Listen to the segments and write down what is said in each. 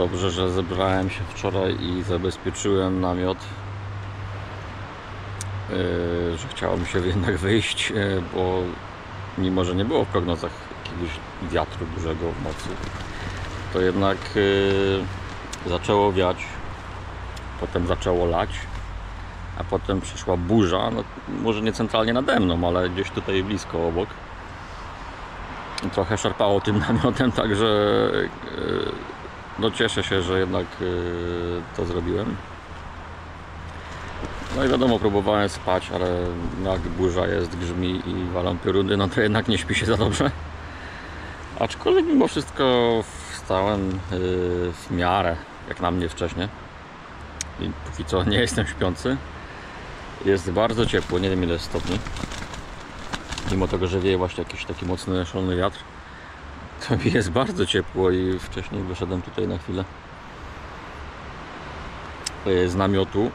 Dobrze, że zebrałem się wczoraj i zabezpieczyłem namiot, że chciało mi się jednak wyjść, bo mimo, że nie było w prognozach jakiegoś wiatru dużego w nocy, to jednak zaczęło wiać, potem zaczęło lać, a potem przyszła burza, no, może nie centralnie nade mną, ale gdzieś tutaj blisko obok. Trochę szarpało tym namiotem, także no cieszę się, że jednak to zrobiłem. No i wiadomo, próbowałem spać, ale jak burza jest, grzmi i walą pioruny, no to jednak nie śpi się za dobrze. Aczkolwiek mimo wszystko wstałem w miarę, jak na mnie wcześniej. I póki co nie jestem śpiący. Jest bardzo ciepło, nie wiem ile jest stopni. Mimo tego, że wieje właśnie jakiś taki mocny, szalony wiatr, to mi jest bardzo ciepło i wcześniej wyszedłem tutaj na chwilę z namiotu,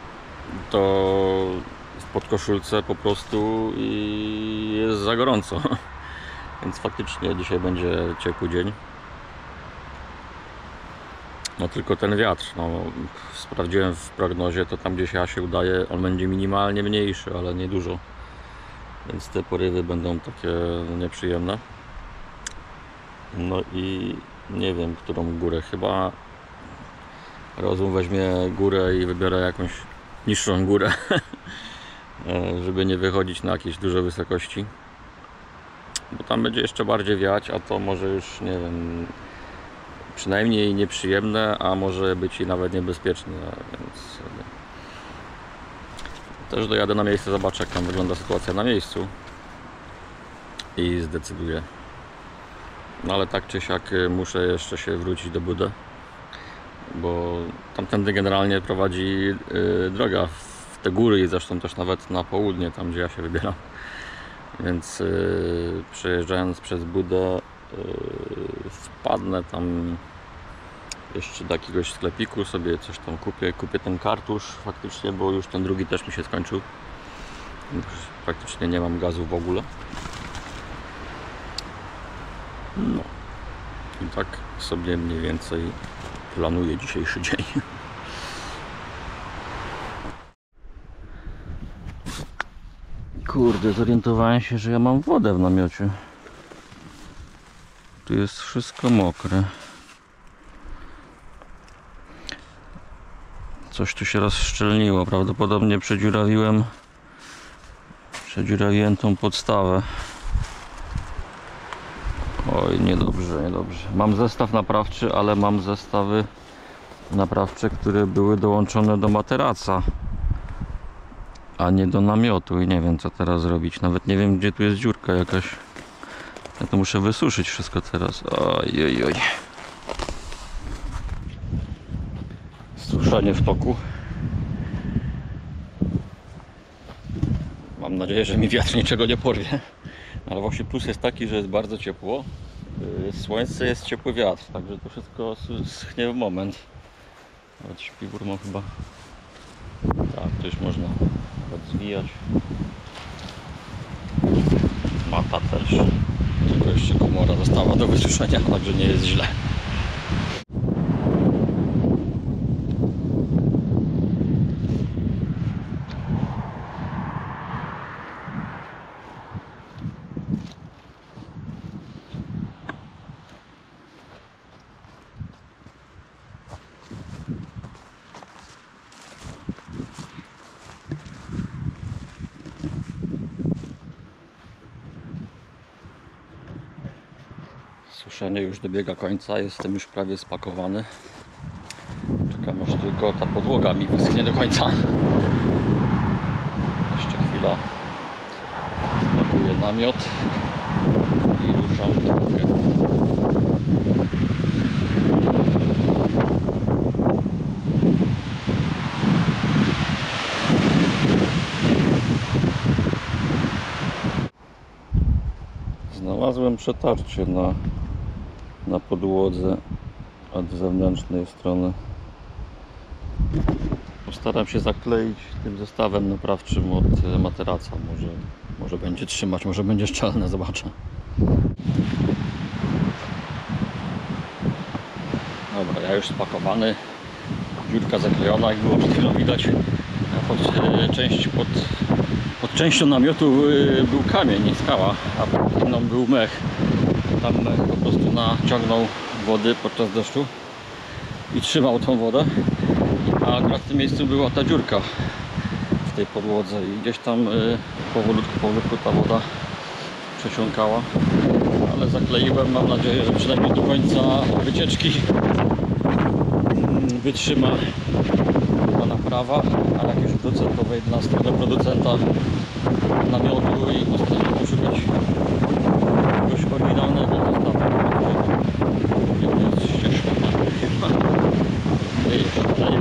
to w podkoszulce po prostu i jest za gorąco. Więc faktycznie dzisiaj będzie ciepły dzień. No tylko ten wiatr, no, sprawdziłem w prognozie, to tam gdzie się udaje, on będzie minimalnie mniejszy, ale nie dużo. Więc te porywy będą takie nieprzyjemne. No i nie wiem, którą górę. Chyba rozum weźmie górę i wybiorę jakąś niższą górę, żeby nie wychodzić na jakieś duże wysokości. Bo tam będzie jeszcze bardziej wiać, a to może już, nie wiem, przynajmniej nieprzyjemne, a może być i nawet niebezpieczne. Więc też dojadę na miejsce, zobaczę jak tam wygląda sytuacja na miejscu i zdecyduję. No ale tak czy siak muszę jeszcze się wrócić do Budy, bo tamtędy generalnie prowadzi droga w te góry i zresztą też nawet na południe, tam gdzie ja się wybieram. Więc przejeżdżając przez Budę wpadnę tam jeszcze do jakiegoś sklepiku, sobie coś tam kupię ten kartusz faktycznie, bo już ten drugi też mi się skończył. Praktycznie nie mam gazu w ogóle. No i tak sobie mniej więcej planuję dzisiejszy dzień. Kurde, zorientowałem się, że ja mam wodę w namiocie. Tu jest wszystko mokre. Coś tu się rozszczelniło. Prawdopodobnie przedziurawiłem tą podstawę. Oj, niedobrze, niedobrze. Mam zestaw naprawczy, ale mam zestawy naprawcze, które były dołączone do materaca, a nie do namiotu i nie wiem co teraz zrobić. Nawet nie wiem gdzie tu jest dziurka jakaś. Ja to muszę wysuszyć wszystko teraz. Oj, oj, oj. Suszenie w toku. Mam nadzieję, że mi wiatr niczego nie porwie. Ale właśnie plus jest taki, że jest bardzo ciepło. Słońce, jest ciepły wiatr, także to wszystko schnie w moment. Nawet śpiwór mam chyba. Tak, to już można nawet zwijać. Mata też. Tylko jeszcze komora została do wysuszenia, także nie jest źle. Suszenie już dobiega końca, jestem już prawie spakowany. Czekam aż tylko ta podłoga mi wyschnie do końca. Jeszcze chwila. Spakuję namiot i ruszam w drogę. Znalazłem przetarcie na podłodze od zewnętrznej strony. Postaram się zakleić tym zestawem naprawczym od materaca. Może będzie trzymać, może będzie szczelne, zobaczę. Dobra, ja już spakowany, dziurka zaklejona, jak było przed chwilą widać. Pod częścią namiotu był kamień, skała, a pod inną był mech. Tam mech po prostu naciągnął wody podczas deszczu i trzymał tą wodę, a akurat w tym miejscu była ta dziurka w tej podłodze i gdzieś tam powolutku ta woda przesiąkała, ale zakleiłem. Mam nadzieję, że przynajmniej do końca wycieczki wytrzyma ta naprawa, ale jak już wrócę, to wejdę na stronę producenta namiotu i postaram się poszukać czegoś oryginalnego. To jest ścieżka chyba. Nie, jeszcze nie.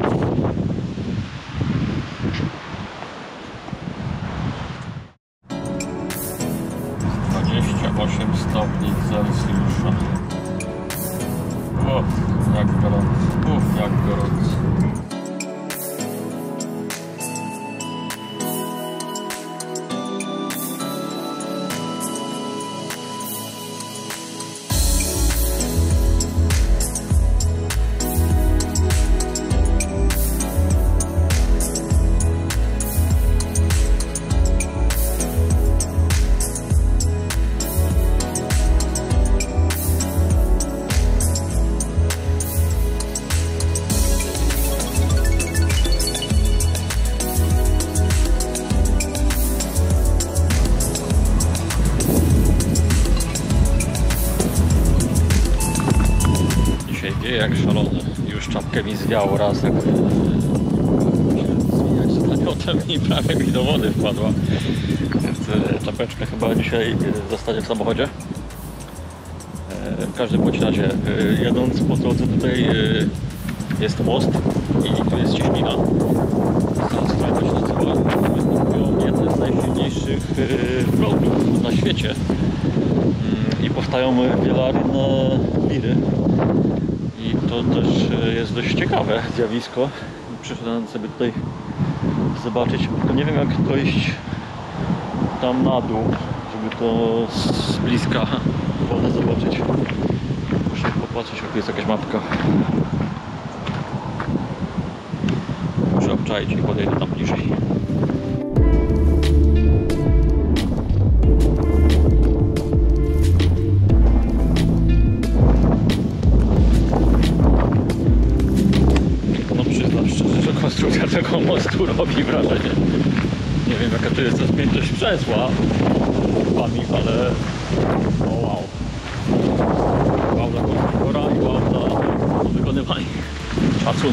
28 stopni Celsjusza. O, jak gorąco. Jak gorąco. Jak szalony. Już czapkę mi zwiało raz, jak zmieniać z namiotem i prawie mi do wody wpadła. Więc czapeczka chyba dzisiaj zostanie w samochodzie. W każdym bądź razie, jadąc po drodze tutaj jest most i tu jest cieśnina. Występują jedne z najsilniejszych prądów na świecie i powstają wieloaryjne wiry. I to też jest dość ciekawe zjawisko. Przyszedłem sobie tutaj zobaczyć, tylko nie wiem jak dojść tam na dół, żeby to z bliska wodę zobaczyć. Muszę popatrzeć, jak jest jakaś mapka. Muszę obczaić i podejdę tam bliżej. Konstrukcja tego mostu robi wrażenie. Nie wiem jaka to jest rozpiętość przesła wami, ale o wow. Wow dla konstruktora i wow dla wykonywania. Szacun.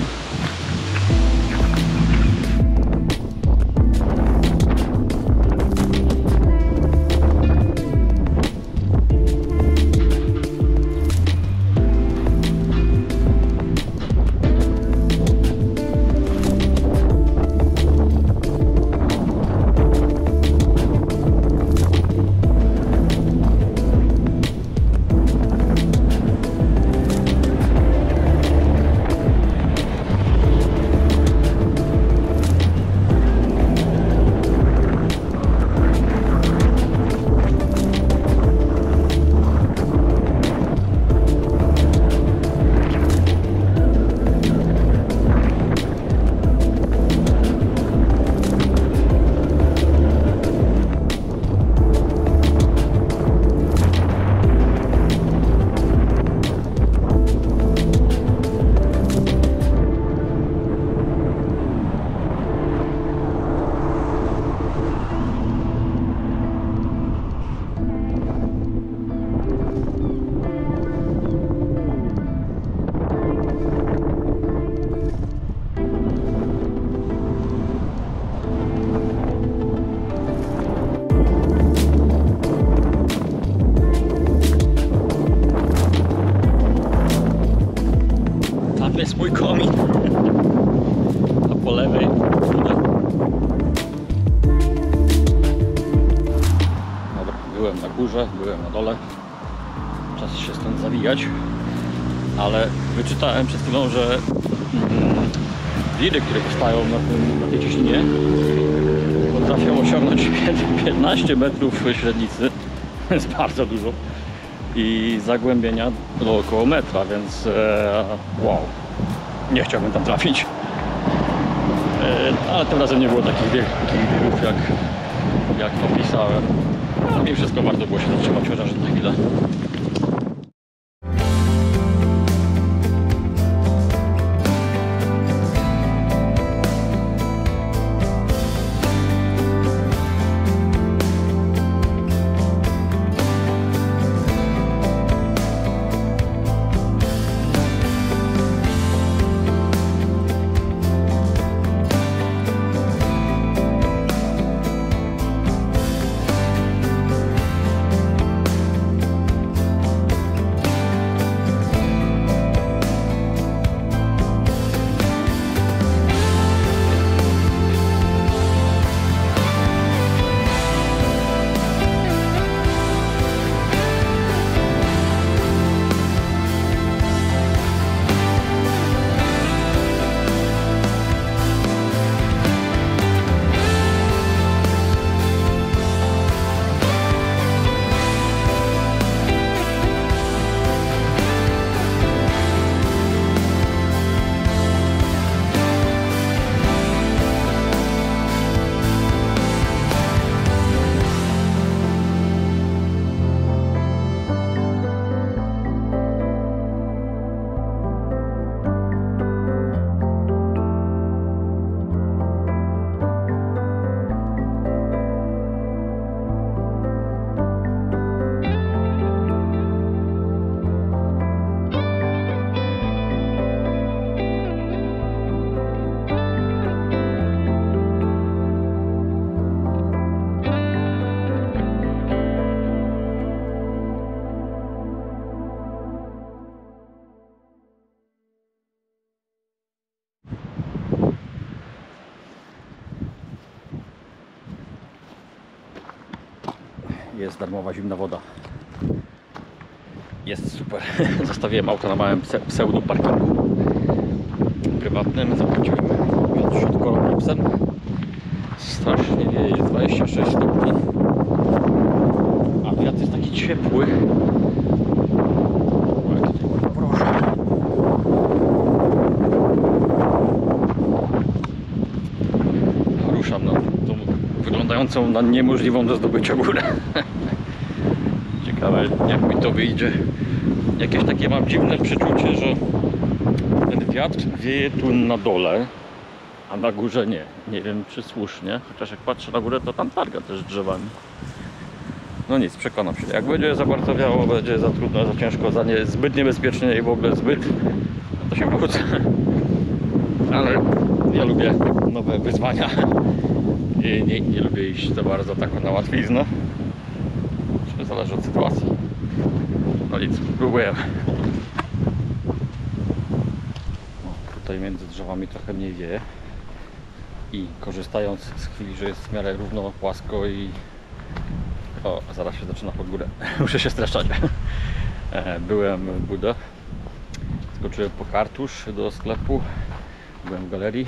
Jest mój komin, a po lewej dobra, byłem na górze, byłem na dole, czas się stąd zawijać, ale wyczytałem przed chwilą, że wiry, które powstają na tej cieśninie, potrafią osiągnąć 15 metrów średnicy, to jest bardzo dużo. i zagłębienia do około metra, więc wow, nie chciałbym tam trafić. Ale tym razem nie było takich wielkich wirów jak opisałem. No i wszystko warto było się zatrzymać chociaż na chwilę. Jest darmowa zimna woda. Jest super. Zostawiłem auto na małym pseudo parkingu prywatnym. Zapłaciłem 50 koron psem. Strasznie wieje, jest 26 stopni. A wiatr jest taki ciepły. O, jak tutaj ładnie proszę. Ruszam na tą wyglądającą na niemożliwą do zdobycia górę. Ciekawe, jak mi to wyjdzie. Jakieś takie mam dziwne przeczucie, że ten wiatr wieje tu na dole, a na górze nie. Nie wiem, czy słusznie, chociaż jak patrzę na górę, to tam targa też drzewami. No nic, przekonam się. Jak będzie za bardzo wiało, będzie za trudno, za ciężko, zbyt niebezpiecznie i w ogóle zbyt, to się wrócę. Ale ja lubię nowe wyzwania i nie lubię iść za bardzo taką na łatwiznę. Zależy od sytuacji. No nic, próbujemy. Tutaj między drzewami trochę mniej wieje i korzystając z chwili, że jest w miarę równo, płasko i o, zaraz się zaczyna pod górę. Muszę się streszczać. Byłem w Budę, skoczyłem po kartusz do sklepu, byłem w galerii,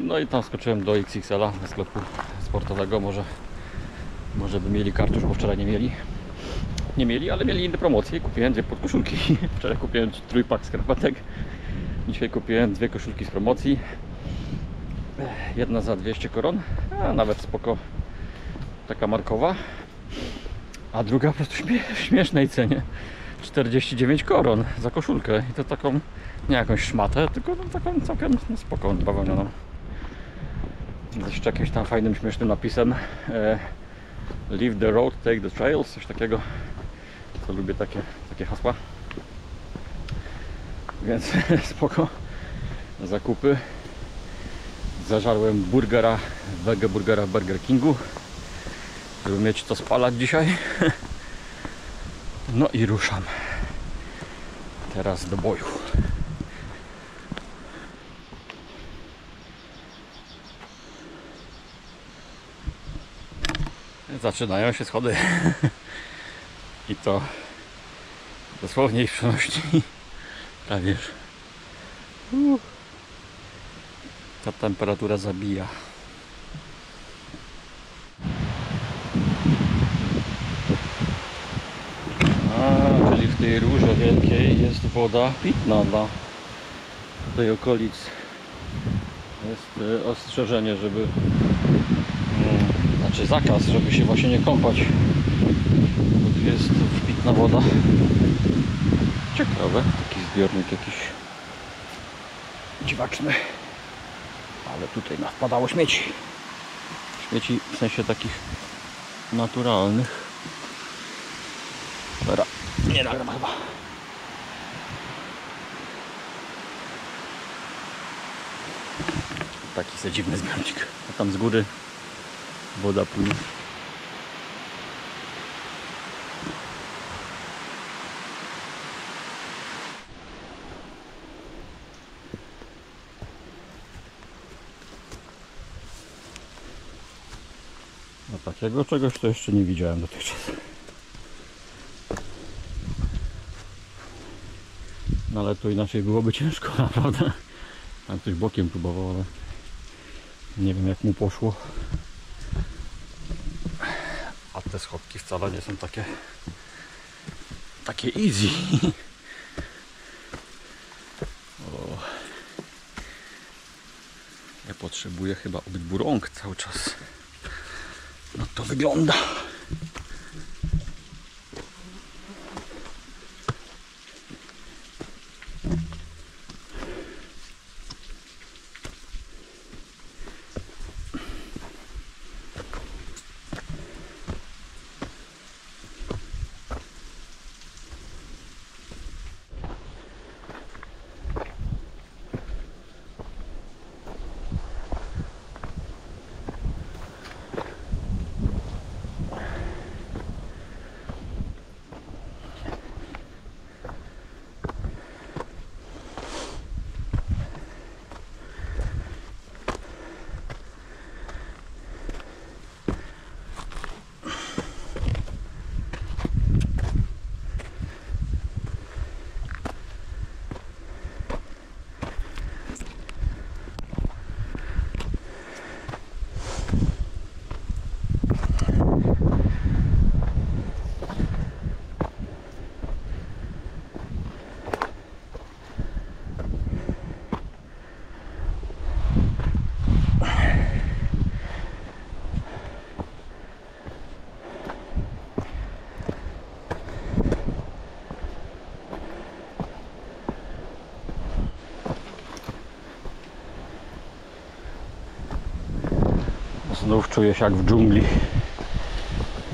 no i tam skoczyłem do XXL-a, do sklepu sportowego. Może by mieli kartusz, bo wczoraj nie mieli, ale mieli inne promocje. Kupiłem dwie podkoszulki. Wczoraj kupiłem trójpak skarpetek. Dzisiaj kupiłem dwie koszulki z promocji. Jedna za 200 koron, a nawet spoko, taka markowa. A druga po prostu w śmiesznej cenie. 49 koron za koszulkę. I to taką, nie jakąś szmatę, tylko taką całkiem spoko bawełnioną. Z jeszcze jakimś tam fajnym, śmiesznym napisem. Leave the road, take the trails, coś takiego. To lubię takie hasła. Więc spoko. Zakupy. Zażarłem wege burgera w Burger Kingu, żeby mieć co spalać dzisiaj. No i ruszam teraz do boju. Zaczynają się schody. I to dosłownie ich przenosi prawie. Ta temperatura zabija. tej rurze wielkiej jest woda pitna dla tej okolic. Jest ostrzeżenie, żeby znaczy zakaz, żeby się właśnie nie kąpać, bo tu jest pitna woda. Ciekawe, taki zbiornik jakiś dziwaczny, ale tutaj wpadało śmieci. Śmieci w sensie takich naturalnych. Dobra, nie nagram chyba. Taki se dziwny zbiornik. A tam z góry woda płynie. No takiego czegoś to jeszcze nie widziałem dotychczas. No ale tu inaczej byłoby ciężko, naprawdę. Tam ktoś bokiem próbował, ale nie wiem jak mu poszło. A te schodki wcale nie są takie easy. O. Ja potrzebuję chyba obydwu rąk cały czas. No to wygląda. Znów czuję się jak w dżungli.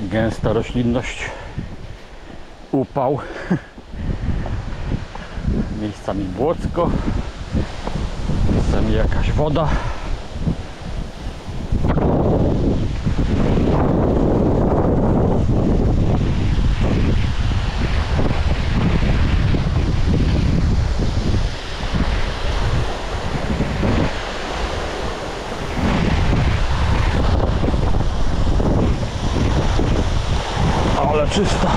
Gęsta roślinność, upał, miejscami błocko, miejscami jakaś woda. Ale czysta.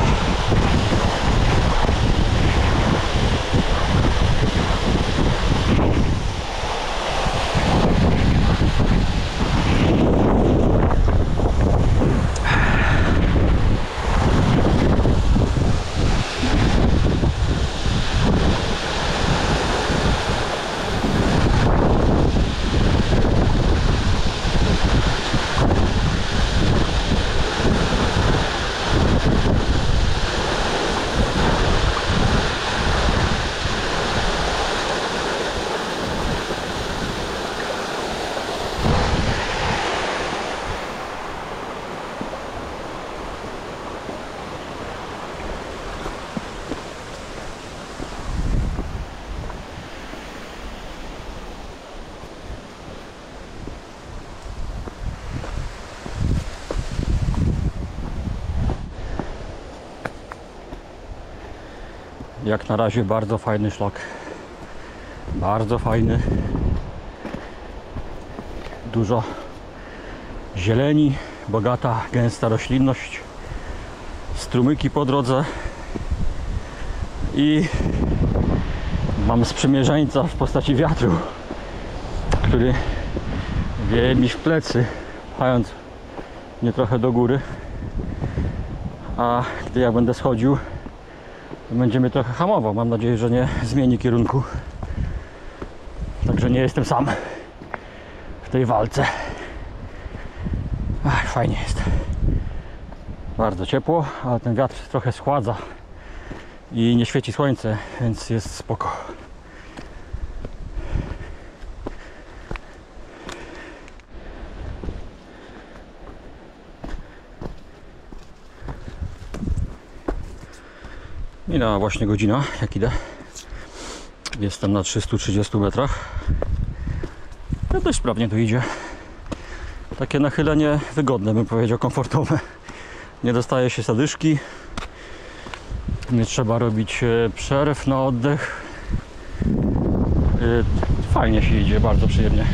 Jak na razie bardzo fajny szlak. Bardzo fajny. Dużo zieleni, bogata, gęsta roślinność, strumyki po drodze i mam sprzymierzeńca w postaci wiatru, który wieje mi w plecy, pchając mnie trochę do góry, a gdy ja będę schodził, będzie mnie trochę hamował. Mam nadzieję, że nie zmieni kierunku. Także nie jestem sam w tej walce. Ach, fajnie jest. Bardzo ciepło, ale ten wiatr trochę schładza i nie świeci słońce, więc jest spoko. Minęła właśnie godzina, jak idę. Jestem na 330 metrach. No dość sprawnie tu idzie. Takie nachylenie wygodne, bym powiedział, komfortowe. Nie dostaje się zadyszki. Nie trzeba robić przerw na oddech. Fajnie się idzie, bardzo przyjemnie.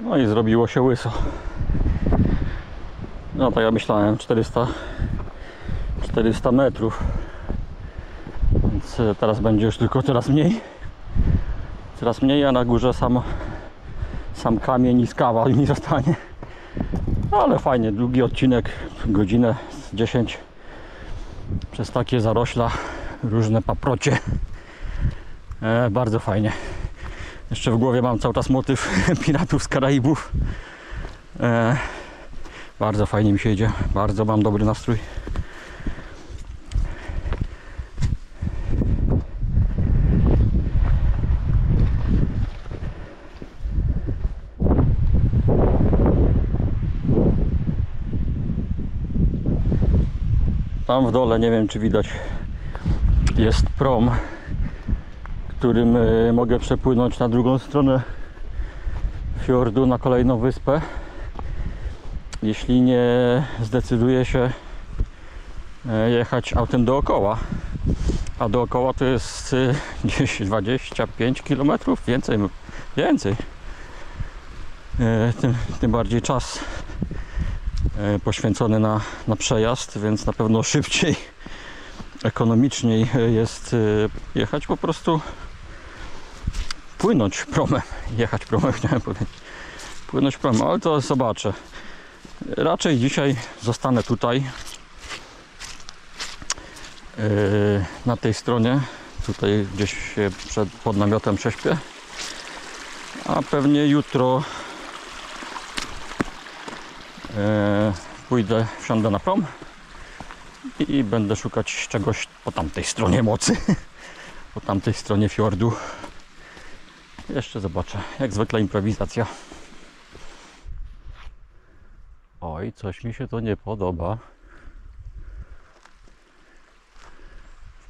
No i zrobiło się łyso. No tak jak myślałem, 400 metrów. Więc teraz będzie już tylko coraz mniej, a na górze sam kamień i skawa mi zostanie. Ale fajnie, długi odcinek, godzinę 10 przez takie zarośla, różne paprocie. Bardzo fajnie. Jeszcze w głowie mam cały czas motyw Piratów z Karaibów. Bardzo fajnie mi się idzie, bardzo mam dobry nastrój. Tam w dole, nie wiem czy widać, jest prom, którym mogę przepłynąć na drugą stronę fiordu, na kolejną wyspę, jeśli nie zdecyduję się jechać autem dookoła. A dookoła to jest gdzieś 25 km, więcej. Tym bardziej czas poświęcony na przejazd, więc na pewno szybciej, ekonomiczniej jest jechać po prostu, płynąć promem, chciałem powiedzieć, płynąć promem, ale to zobaczę. Raczej dzisiaj zostanę tutaj, na tej stronie, tutaj gdzieś się pod namiotem prześpię, a pewnie jutro pójdę, wsiądę na prom i będę szukać czegoś po tamtej stronie mocy, po tamtej stronie fiordu. Jeszcze zobaczę, jak zwykle improwizacja. Oj, coś mi się to nie podoba.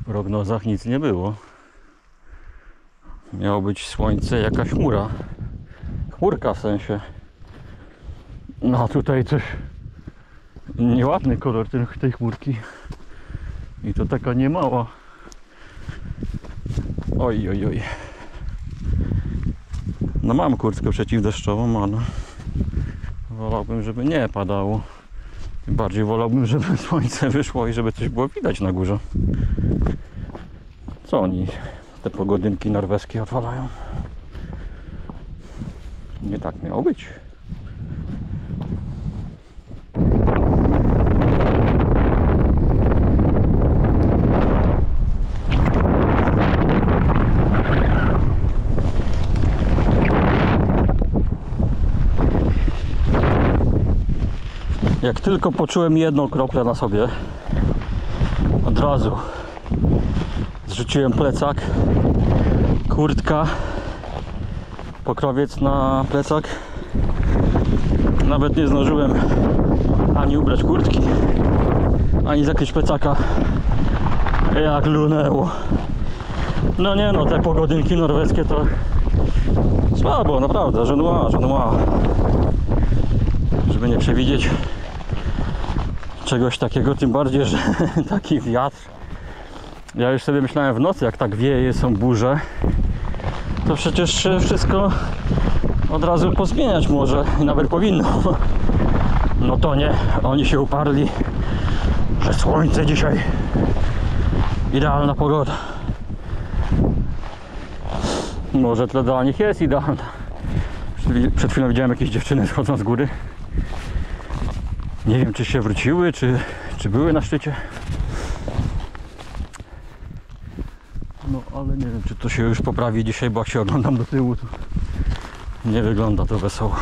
W prognozach nic nie było. Miało być słońce, jakaś chmura. Chmurka w sensie. No tutaj coś nieładny kolor tej chmurki. I to taka niemała. Oj. No mam kurtkę przeciwdeszczową, ale wolałbym, żeby nie padało. Tym bardziej wolałbym, żeby słońce wyszło i żeby coś było widać na górze. Co oni te pogodynki norweskie odwalają? Nie tak miało być. Jak tylko poczułem jedną kroplę na sobie, od razu zrzuciłem plecak, kurtka, pokrowiec na plecak. Nawet nie zdążyłem ani ubrać kurtki, ani zakryć plecaka, jak lunęło. No nie no, te pogodynki norweskie to słabo, naprawdę, żenua. Żeby nie przewidzieć czegoś takiego, tym bardziej, że taki wiatr. Ja już sobie myślałem w nocy, jak tak wieje, są burze, to przecież wszystko od razu pozmieniać może i nawet powinno. No to nie, oni się uparli, że słońce dzisiaj, idealna pogoda. Może to dla nich jest idealna, Przed chwilą widziałem jakieś dziewczyny schodząc z góry. Nie wiem, czy się wróciły, czy były na szczycie. No ale nie wiem, czy to się już poprawi dzisiaj, bo jak się oglądam do tyłu, to nie wygląda to wesoło.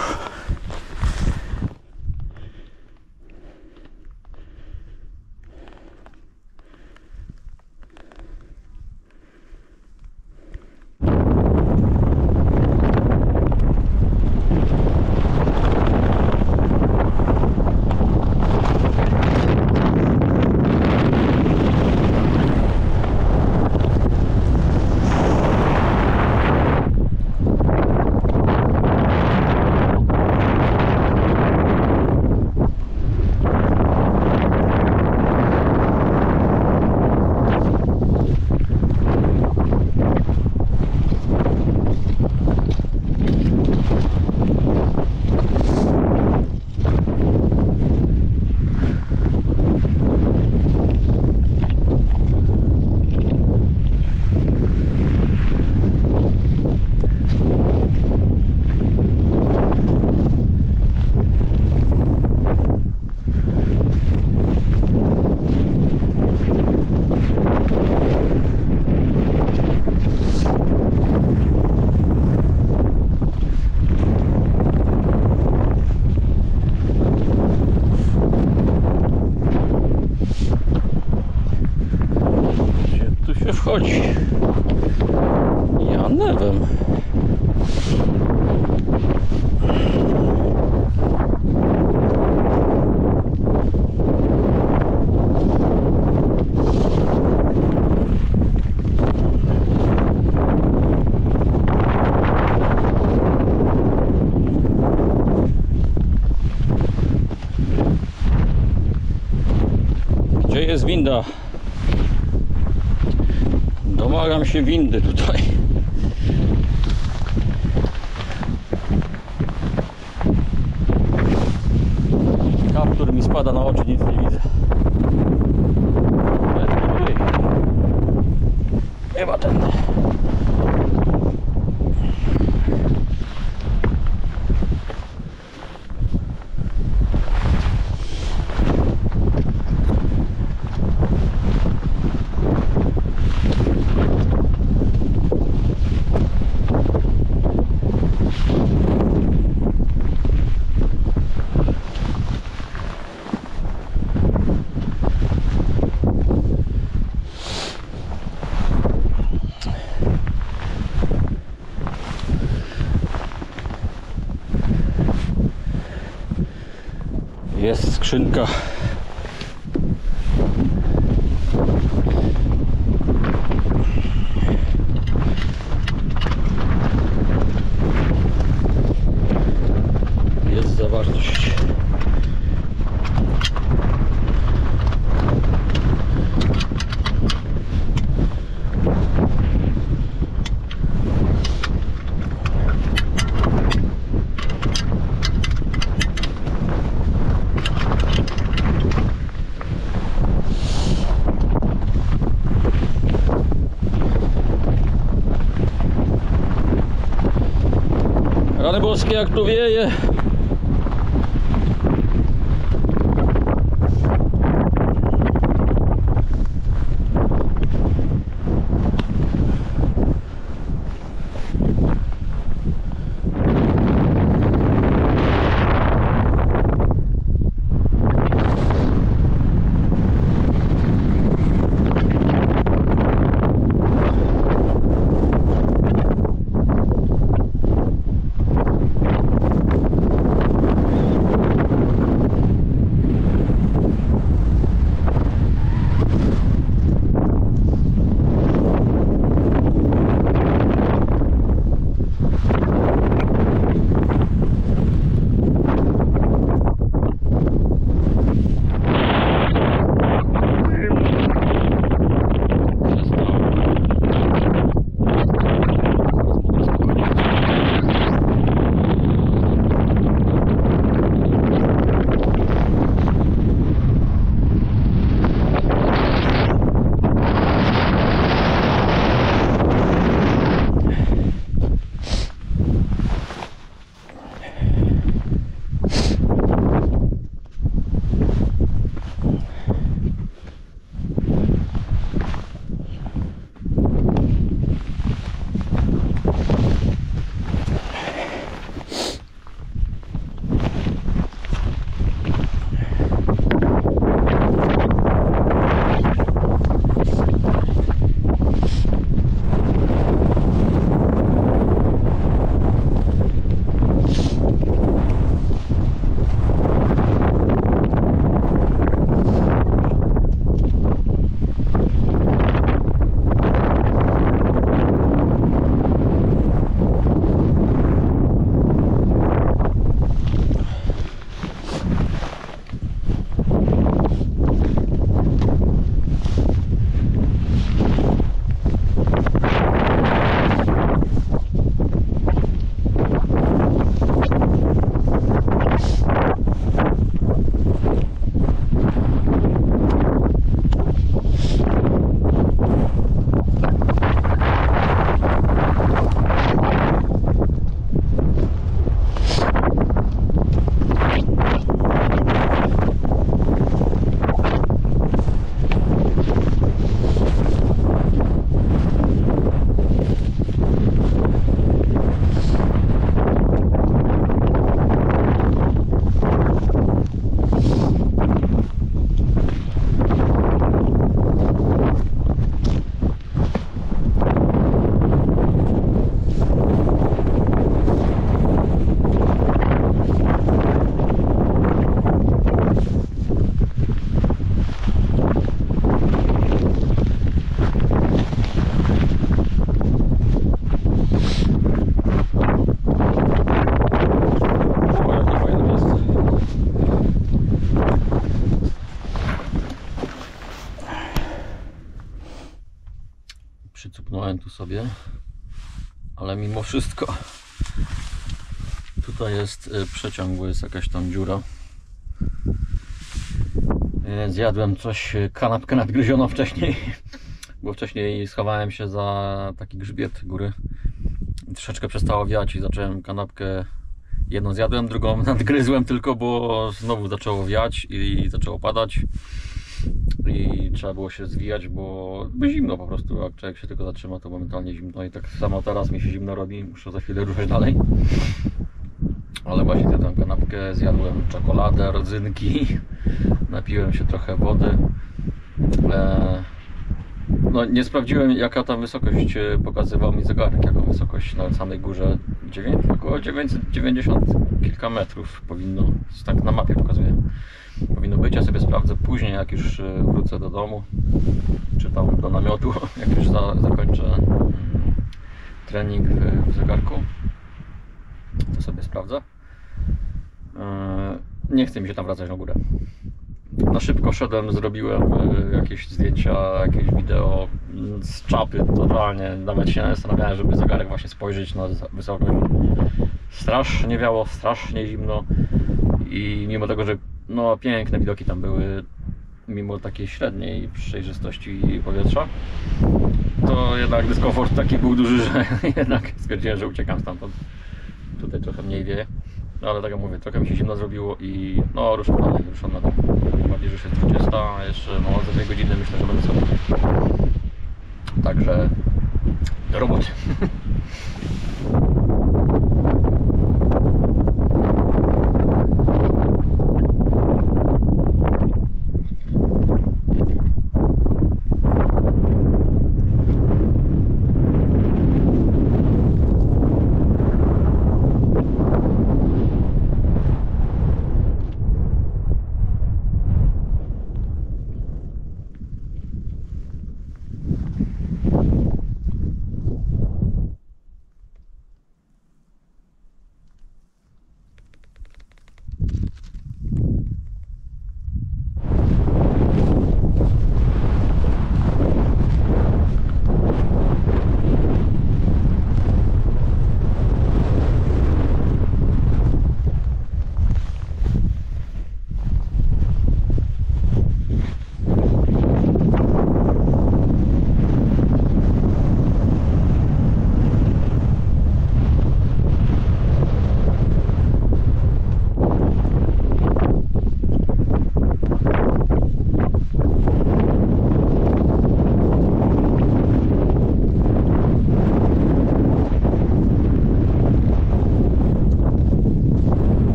Wchodzi. Ja nie wiem. Gdzie jest winda? Domagam się windy tutaj. Kaptur mi spada na oczy, nic nie widzę. Chyba ten. Jest skrzynka. Jest zawartość. Rany boskie, jak tu wieje. kopnąłem tu sobie, ale mimo wszystko tutaj jest przeciąg, bo jest jakaś tam dziura. Zjadłem coś, kanapkę nadgryzioną wcześniej, bo wcześniej schowałem się za taki grzbiet góry. Troszeczkę przestało wiać i zacząłem kanapkę, jedną zjadłem, drugą nadgryzłem tylko, bo znowu zaczęło wiać i zaczęło padać i trzeba było się zwijać, bo zimno po prostu, jak człowiek się tylko zatrzyma, to momentalnie zimno i tak samo teraz mi się zimno robi, muszę za chwilę ruszać dalej. Ale właśnie zjadłem kanapkę, zjadłem czekoladę, rodzynki, napiłem się trochę wody. No nie sprawdziłem, jaka tam wysokość pokazywał mi zegarek, jaką wysokość na samej górze. Około 990 kilka metrów powinno, tak na mapie pokazuje, powinno być. Ja sobie sprawdzę później, jak już wrócę do domu, czy tam do namiotu, jak już zakończę trening w zegarku, to sobie sprawdzę. Nie chcę mi się tam wracać na górę. Na szybko szedłem, zrobiłem jakieś zdjęcia, jakieś wideo z czapy, totalnie, nawet się nie zastanawiałem, żeby zegarek właśnie spojrzeć na wysokość. Strasznie wiało, strasznie zimno i mimo tego, że no, piękne widoki tam były, mimo takiej średniej przejrzystości powietrza, to jednak dyskomfort taki był duży, że jednak stwierdziłem, że uciekam stamtąd. Tutaj trochę mniej wieje. No ale tak jak mówię, trochę mi się zimno zrobiło i no ruszam dalej, ruszam na dół. Tym bardziej, że już jest 20, a jeszcze no, za 2 godziny myślę, że będę sobie. Także do roboty.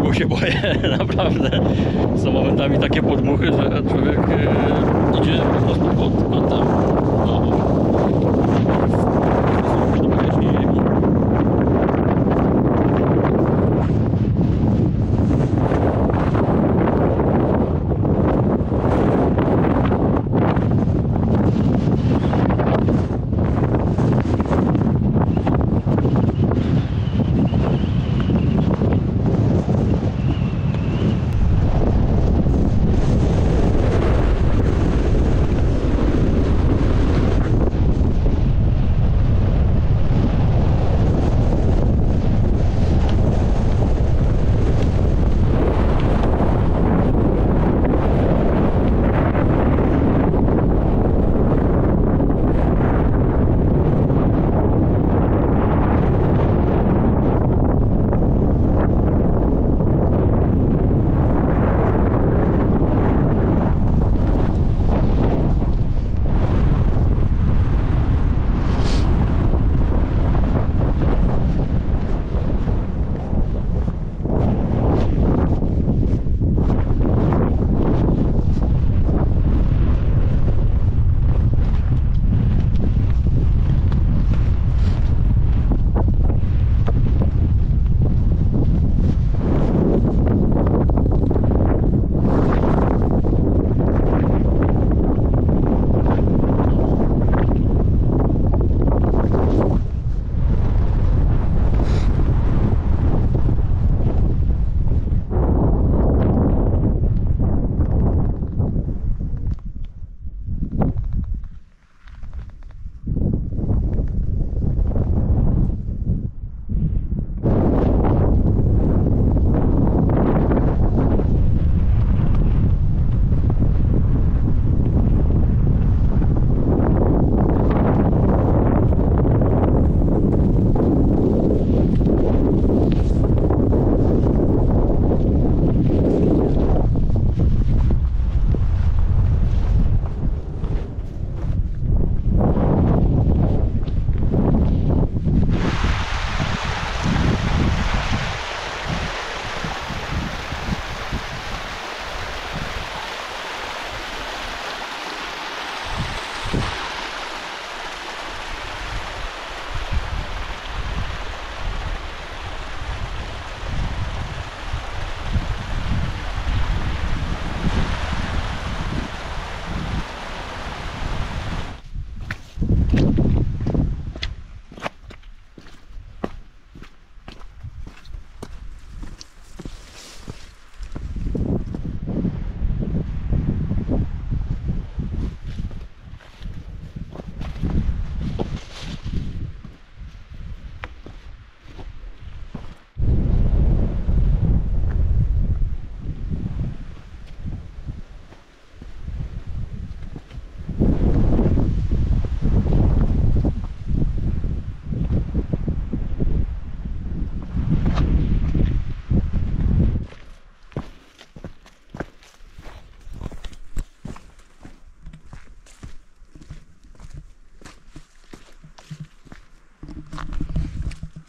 bo się boję, naprawdę. Są momentami takie podmuchy, że człowiek idzie po prostu pod kątem. No, do powierzchni ziemi.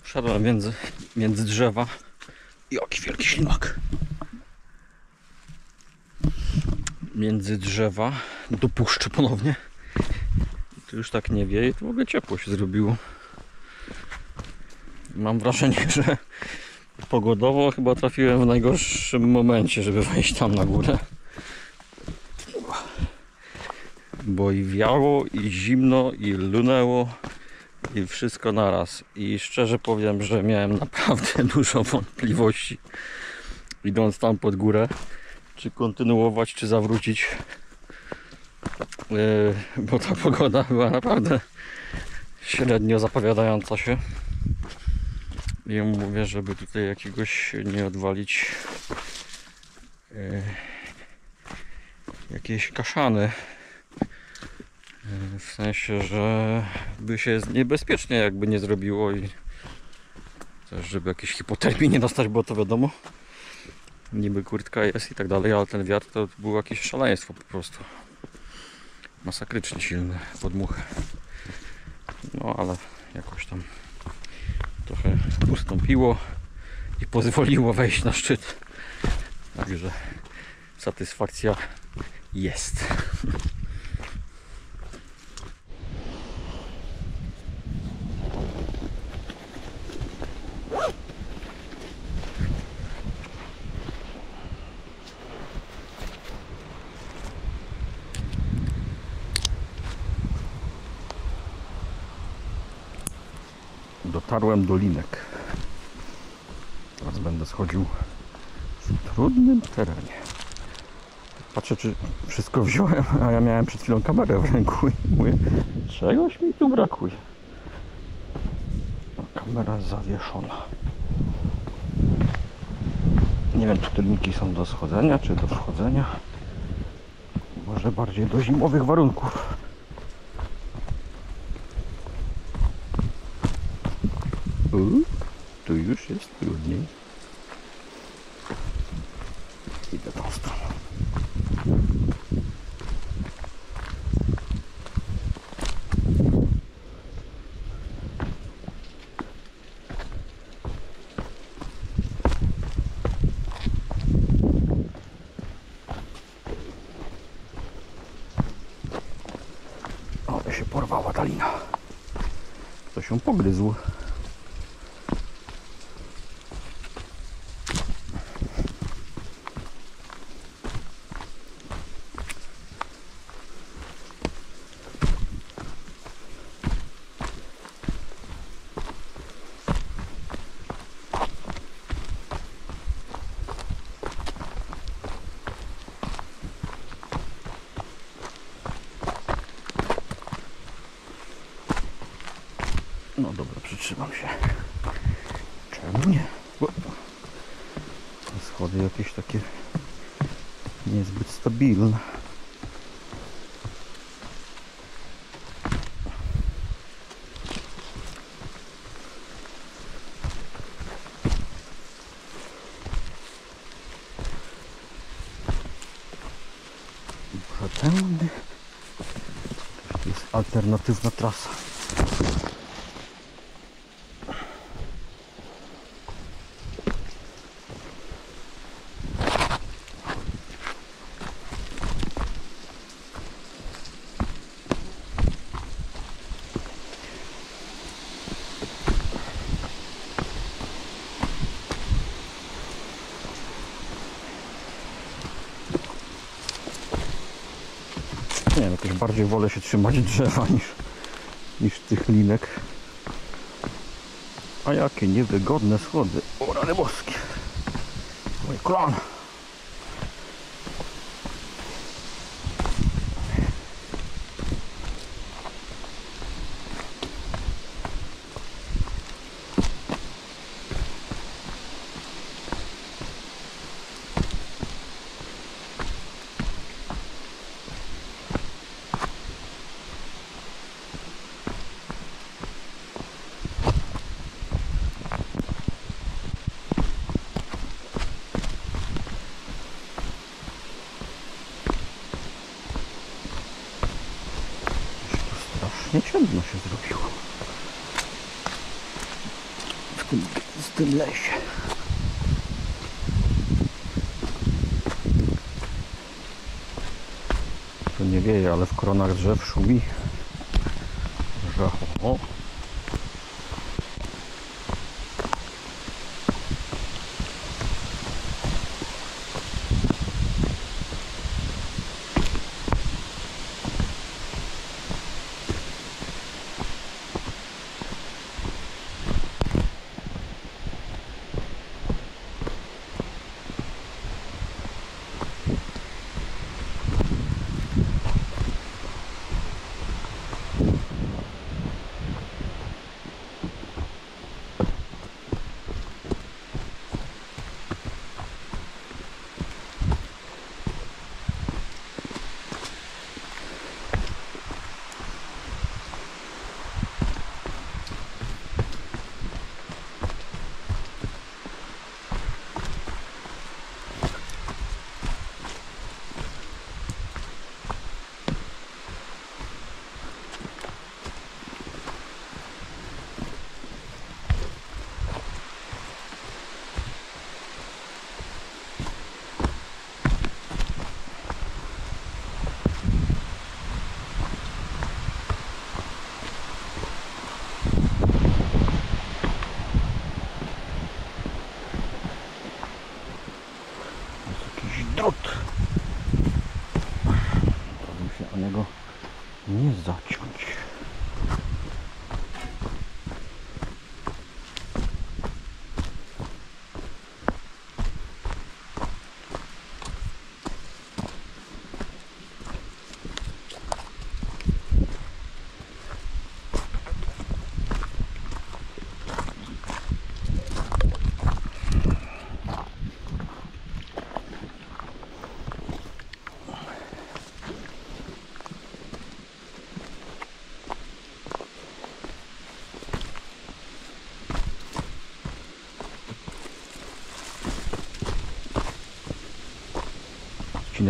Wszedłem między drzewa. Jaki wielki ślimak. Między drzewa do puszczy ponownie. To już tak nie wieje, to w ogóle ciepło się zrobiło. Mam wrażenie, że pogodowo chyba trafiłem w najgorszym momencie, żeby wejść tam na górę. Bo i wiało, i zimno, i lunęło, i wszystko naraz. I szczerze powiem, że miałem naprawdę dużo wątpliwości, idąc tam pod górę, czy kontynuować, czy zawrócić. Bo ta pogoda była naprawdę średnio zapowiadająca się. I mówię, żeby tutaj jakiegoś nie odwalić jakiejś kaszany. W sensie, że by się niebezpiecznie jakby nie zrobiło i też żeby jakieś hipotermii nie dostać, bo to wiadomo, niby kurtka jest i tak dalej, ale ten wiatr to było jakieś szaleństwo po prostu. Masakrycznie silne podmuchy. No ale jakoś tam trochę ustąpiło i pozwoliło wejść na szczyt. Także satysfakcja jest. Dotarłem do linek. Teraz będę schodził w trudnym terenie. Patrzę, czy wszystko wziąłem, a ja miałem przed chwilą kamerę w ręku i mówię, czegoś mi tu brakuje. Kamera zawieszona. Nie wiem, czy te linki są do schodzenia, czy do wchodzenia. Może bardziej do zimowych warunków. Tu już jest trudniej. Idę tą stroną. O, się porwała ta lina. Ktoś ją pogryzł. No dobra, przytrzymam się. Czemu nie? Bo schody jakieś takie niezbyt stabilne. Tędy. To jest alternatywna trasa. Nie wiem, jakoś bardziej wolę się trzymać drzewa niż tych linek. A jakie niewygodne schody. O rany boskie. Mój kolana. Nie ciemno się zrobiło w tym lesie. To nie wieje, ale w koronach drzew szumi. Że o.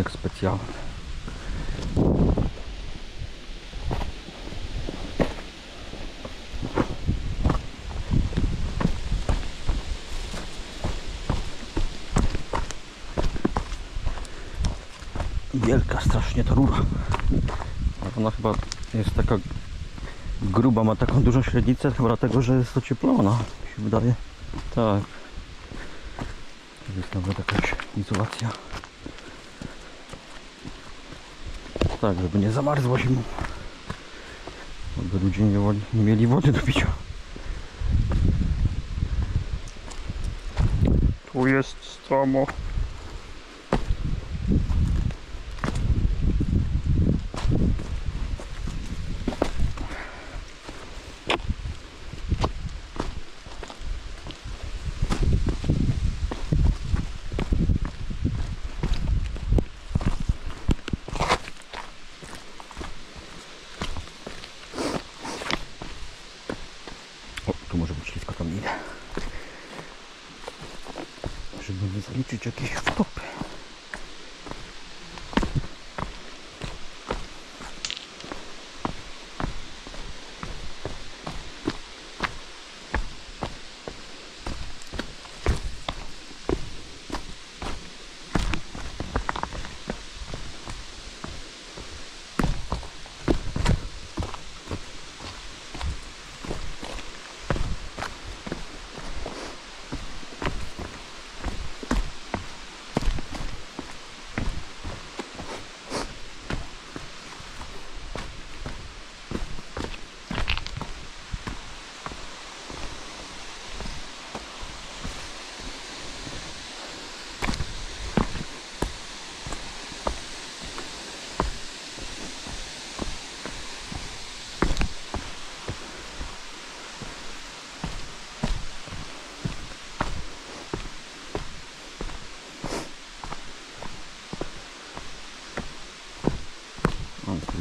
odcinek specjalny. Wielka strasznie ta rura. Ona chyba jest taka gruba, ma taką dużą średnicę, chyba dlatego, że jest ocieplona, mi się wydaje. Tak. Jest nawet jakaś izolacja. Tak, żeby nie zamarzło zimą. Żeby ludzie nie mieli wody do picia. Tu jest stromo. Tu może być ślisko, tam idę. Żeby nie zaliczyć jakieś wtopy.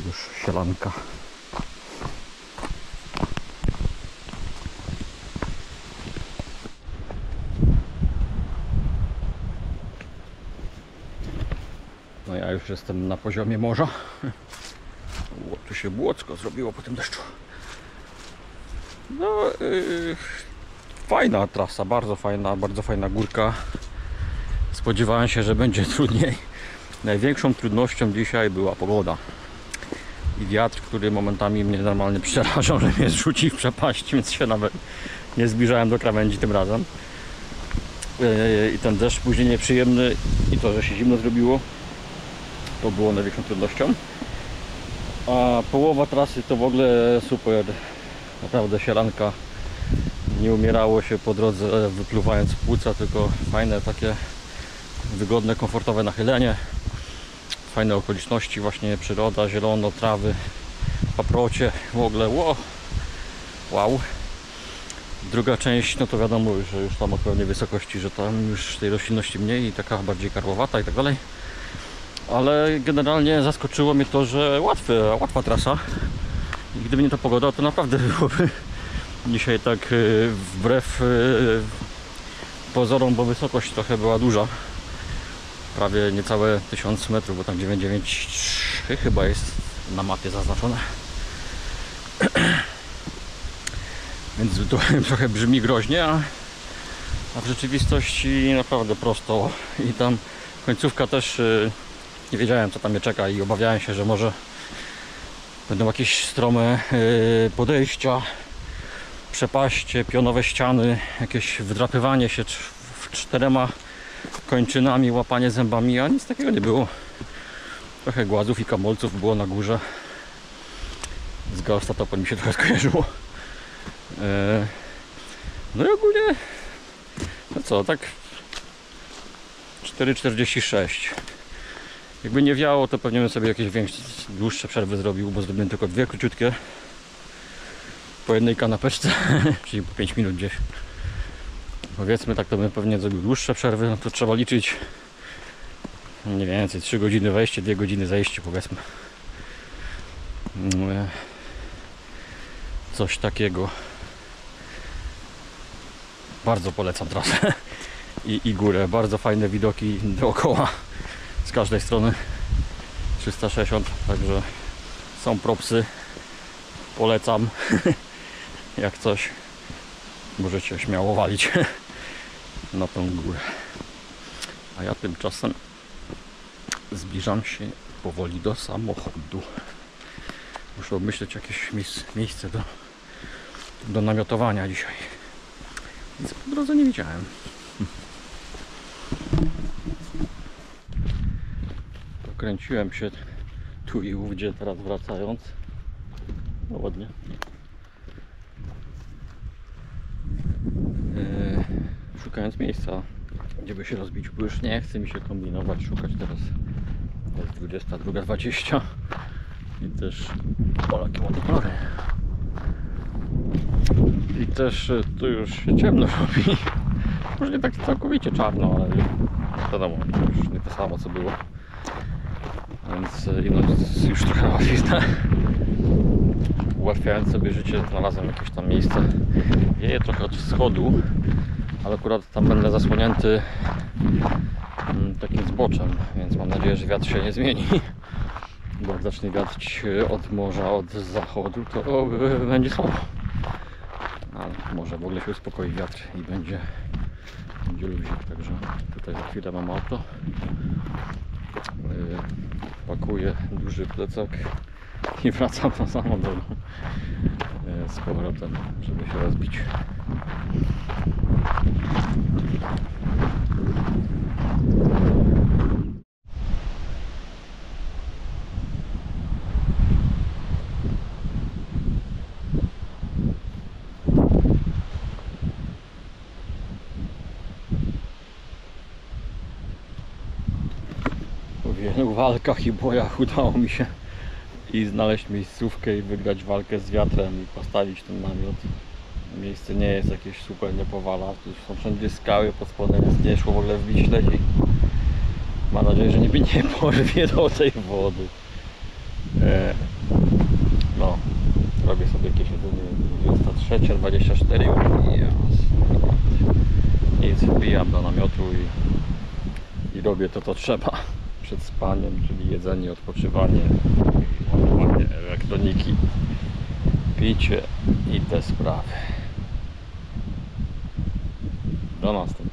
Już sielanka. No ja już jestem na poziomie morza. O, tu się błocko zrobiło po tym deszczu. No fajna trasa, bardzo fajna górka. Spodziewałem się, że będzie trudniej. Największą trudnością dzisiaj była pogoda i wiatr, który momentami mnie normalnie przerażał, że mnie zrzuci w przepaść, więc się nawet nie zbliżałem do krawędzi tym razem. I ten deszcz później nieprzyjemny i to, że się zimno zrobiło, to było największą trudnością. A połowa trasy to w ogóle super, naprawdę sielanka. Nie umierało się po drodze wypluwając płuca, tylko fajne takie wygodne, komfortowe nachylenie. Fajne okoliczności, właśnie przyroda, zielono, trawy, paprocie, w ogóle wow. Druga część, no to wiadomo, że już tam o pewnej wysokości, że tam już tej roślinności mniej i taka bardziej karłowata i tak dalej. Ale generalnie zaskoczyło mnie to, że łatwa trasa. I gdyby nie ta pogoda, to naprawdę byłoby dzisiaj tak wbrew pozorom, bo wysokość trochę była duża. Prawie niecałe 1000 metrów, bo tam 993 chyba jest na mapie zaznaczone. Więc to trochę brzmi groźnie, a w rzeczywistości naprawdę prosto. I tam końcówka też nie wiedziałem, co tam mnie czeka i obawiałem się, że może będą jakieś strome podejścia, przepaście, pionowe ściany, jakieś wdrapywanie się czterema kończynami, łapanie zębami, a nic takiego nie było. Trochę głazów i kamolców było na górze. Z Geostatopen mi się trochę skojarzyło. No i ogólnie no co, tak 4,46. Jakby nie wiało, to pewnie bym sobie jakieś dłuższe przerwy zrobił, bo zrobiłem tylko dwie króciutkie po jednej kanapeczce, czyli po 5 minut gdzieś. Powiedzmy tak, to bym pewnie zrobił dłuższe przerwy, no to trzeba liczyć mniej więcej 3 godziny wejście, 2 godziny zejście, powiedzmy. Coś takiego. Bardzo polecam trasę i górę, bardzo fajne widoki dookoła. z każdej strony 360, także są propsy, polecam. Jak coś, możecie śmiało walić na tą górę. A ja tymczasem zbliżam się powoli do samochodu. Muszę obmyśleć jakieś miejsce do namiotowania dzisiaj. Nic po drodze nie widziałem. Pokręciłem się tu i ówdzie, teraz wracając. No ładnie. Szukając miejsca, gdzie by się rozbić, bo już nie chce mi się kombinować, szukać teraz. Jest 22:20 i też jakie ładne kolory. I też tu już się ciemno robi. Może nie tak całkowicie czarno, ale wiadomo, to już nie to samo co było. Więc już trochę łatwiznę. Ułatwiając sobie życie, znalazłem jakieś tam miejsce. Wieje trochę od wschodu, ale akurat tam będę zasłonięty takim zboczem, więc mam nadzieję, że wiatr się nie zmieni. Bo jak zacznie wiać od morza, od zachodu, to będzie słabo. Ale może w ogóle się uspokoi wiatr i będzie luzik. Także tutaj za chwilę mam auto. Pakuję duży plecak i wracam na samochód z powrotem, żeby się rozbić. Po wielu walkach i bojach udało mi się i znaleźć miejscówkę i wygrać walkę z wiatrem i postawić ten namiot. Miejsce nie jest jakieś super, nie powala, tu są wszędzie skały, pod spodem jest nie szło w ogóle wbić śledzi. Mam nadzieję, że nie porwie do tej wody. No, robię sobie jakieś jedzenie, 23:24 i wbijam do namiotu i robię to co trzeba przed spaniem, czyli jedzenie, odpoczywanie, ładowanie elektroniki, picie i te sprawy. Do następnego.